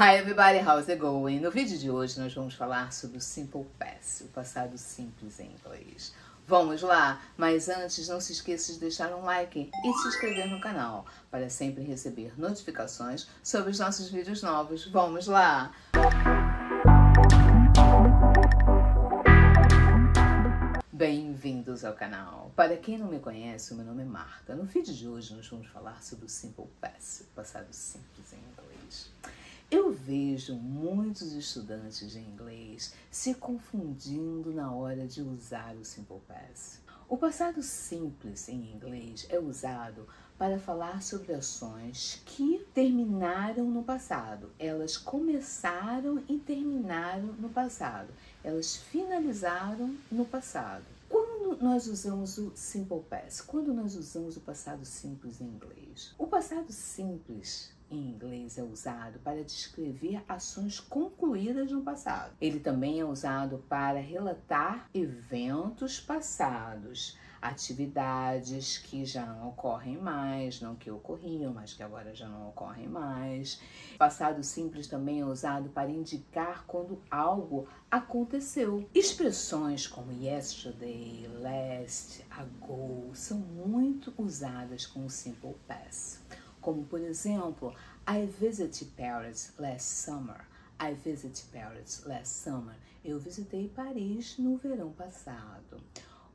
Hi everybody, how's it going? No vídeo de hoje nós vamos falar sobre o Simple Past, o passado simples em inglês. Vamos lá? Mas antes, não se esqueça de deixar um like e se inscrever no canal para sempre receber notificações sobre os nossos vídeos novos. Vamos lá! Bem-vindos ao canal! Para quem não me conhece, o meu nome é Marta. No vídeo de hoje nós vamos falar sobre o Simple Past, o passado simples em inglês. Eu vejo muitos estudantes de inglês se confundindo na hora de usar o Simple Past. O passado simples em inglês é usado para falar sobre ações que terminaram no passado. Elas começaram e terminaram no passado. Elas finalizaram no passado. Quando nós usamos o Simple Past? Quando nós usamos o passado simples em inglês? O passado simples em inglês é usado para descrever ações concluídas no passado. Ele também é usado para relatar eventos passados, atividades que já não ocorrem mais, não que ocorriam, mas que agora já não ocorrem mais. O passado simples também é usado para indicar quando algo aconteceu. Expressões como yesterday, last, ago são muito usadas com o Simple Past. Como, por exemplo, I visited Paris last summer. I visited Paris last summer. Eu visitei Paris no verão passado.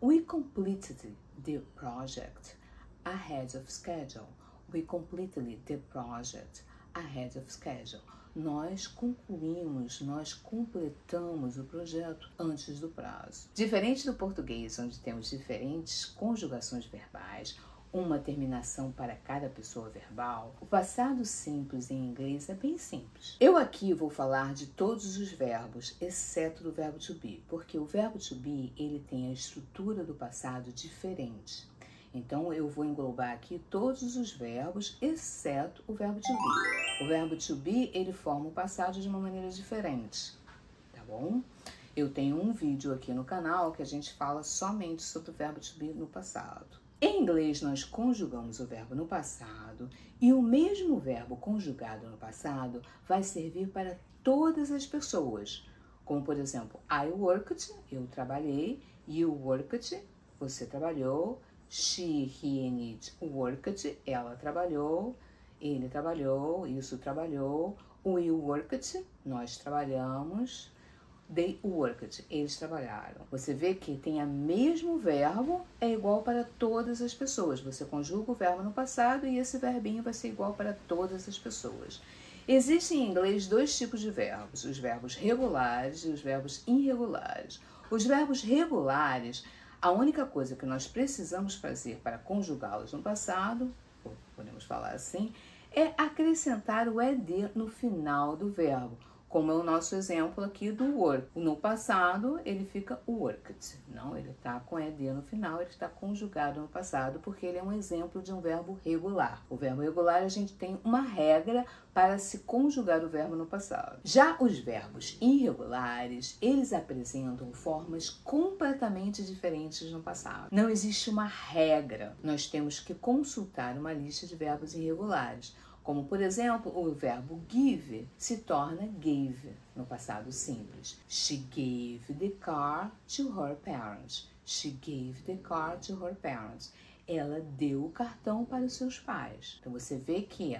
We completed the project ahead of schedule. We completed the project ahead of schedule. Nós concluímos, nós completamos o projeto antes do prazo. Diferente do português, onde temos diferentes conjugações verbais, uma terminação para cada pessoa verbal, o passado simples em inglês é bem simples. Eu aqui vou falar de todos os verbos, exceto do verbo to be, porque o verbo to be, ele tem a estrutura do passado diferente. Então, eu vou englobar aqui todos os verbos, exceto o verbo to be. O verbo to be, ele forma o passado de uma maneira diferente, tá bom? Eu tenho um vídeo aqui no canal que a gente fala somente sobre o verbo to be no passado. Em inglês, nós conjugamos o verbo no passado e o mesmo verbo conjugado no passado vai servir para todas as pessoas. Como, por exemplo, I worked, eu trabalhei, you worked, você trabalhou, she, he and it worked, ela trabalhou, ele trabalhou, isso trabalhou, we worked, nós trabalhamos, they worked, eles trabalharam. Você vê que tem o mesmo verbo, é igual para todas as pessoas. Você conjuga o verbo no passado e esse verbinho vai ser igual para todas as pessoas. Existem em inglês dois tipos de verbos, os verbos regulares e os verbos irregulares. Os verbos regulares, a única coisa que nós precisamos fazer para conjugá-los no passado, podemos falar assim, é acrescentar o ed no final do verbo. Como é o nosso exemplo aqui do work. No passado, ele fica worked. Não, ele está com ed no final, ele está conjugado no passado, porque ele é um exemplo de um verbo regular. O verbo regular, a gente tem uma regra para se conjugar o verbo no passado. Já os verbos irregulares, eles apresentam formas completamente diferentes no passado. Não existe uma regra. Nós temos que consultar uma lista de verbos irregulares. Como, por exemplo, o verbo give se torna gave no passado simples. She gave the car to her parents. She gave the car to her parents. Ela deu o cartão para os seus pais. Então, você vê que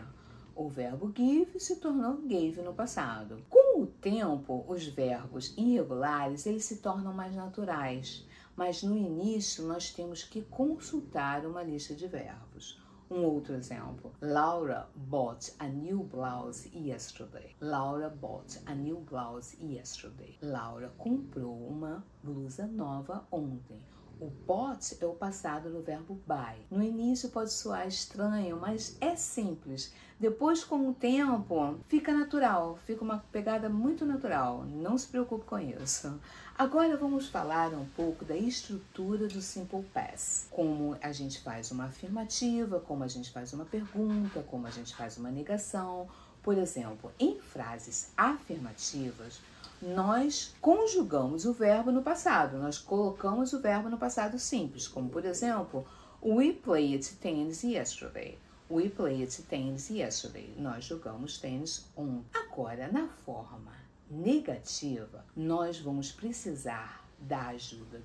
o verbo give se tornou gave no passado. Com o tempo, os verbos irregulares, eles se tornam mais naturais. Mas no início, nós temos que consultar uma lista de verbos. Um outro exemplo. Laura bought a new blouse yesterday. Laura bought a new blouse yesterday. Laura comprou uma blusa nova ontem. O bought é o passado do verbo buy. No início pode soar estranho, mas é simples. Depois, com o tempo, fica natural, fica uma pegada muito natural. Não se preocupe com isso. Agora vamos falar um pouco da estrutura do Simple Past. Como a gente faz uma afirmativa, como a gente faz uma pergunta, como a gente faz uma negação. Por exemplo, em frases afirmativas, nós conjugamos o verbo no passado. Nós colocamos o verbo no passado simples, como por exemplo, we played tennis yesterday. We played tennis yesterday. Nós jogamos tênis ontem. Agora, na forma negativa, nós vamos precisar da ajuda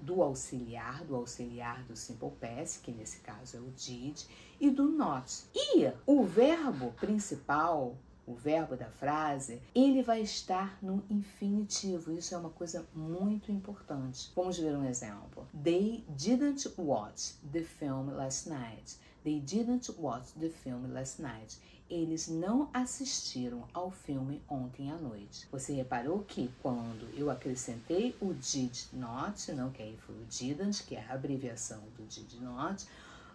do auxiliar do simple past, que nesse caso é o did, e do not. E o verbo principal, o verbo da frase, ele vai estar no infinitivo. Isso é uma coisa muito importante. Vamos ver um exemplo. They didn't watch the film last night. They didn't watch the film last night. Eles não assistiram ao filme ontem à noite. Você reparou que quando eu acrescentei o did not, não, que aí foi o didn't, que é a abreviação do did not,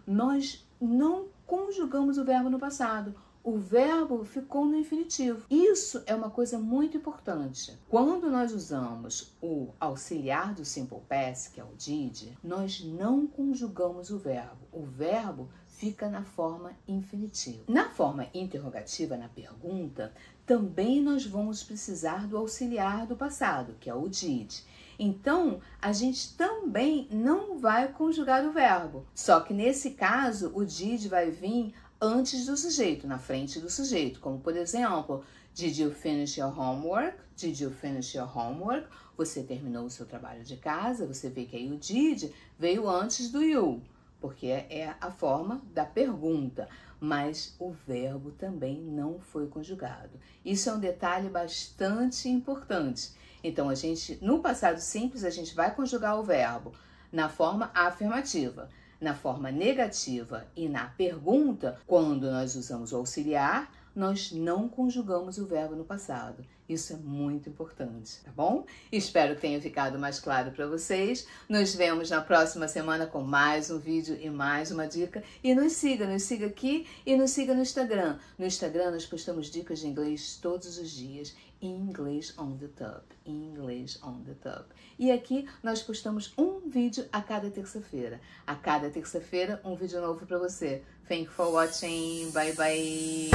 nós não conjugamos o verbo no passado. O verbo ficou no infinitivo. Isso é uma coisa muito importante. Quando nós usamos o auxiliar do simple past, que é o did, nós não conjugamos o verbo. O verbo fica na forma infinitiva. Na forma interrogativa, na pergunta, também nós vamos precisar do auxiliar do passado, que é o did. Então, a gente também não vai conjugar o verbo. Só que nesse caso, o did vai vir antes do sujeito, na frente do sujeito. Como, por exemplo, did you finish your homework? Did you finish your homework? Você terminou o seu trabalho de casa. Você vê que aí o did veio antes do you, porque é a forma da pergunta, mas o verbo também não foi conjugado. Isso é um detalhe bastante importante. Então, no passado simples, a gente vai conjugar o verbo na forma afirmativa. Na forma negativa e na pergunta, quando nós usamos o auxiliar, nós não conjugamos o verbo no passado. Isso é muito importante, tá bom? Espero que tenha ficado mais claro para vocês. Nos vemos na próxima semana com mais um vídeo e mais uma dica. E nos siga aqui e nos siga no Instagram. No Instagram nós postamos dicas de inglês todos os dias. English on the Top. English on the Top. E aqui nós postamos um vídeo a cada terça-feira. A cada terça-feira, um vídeo novo para você. Thank you for watching. Bye, bye.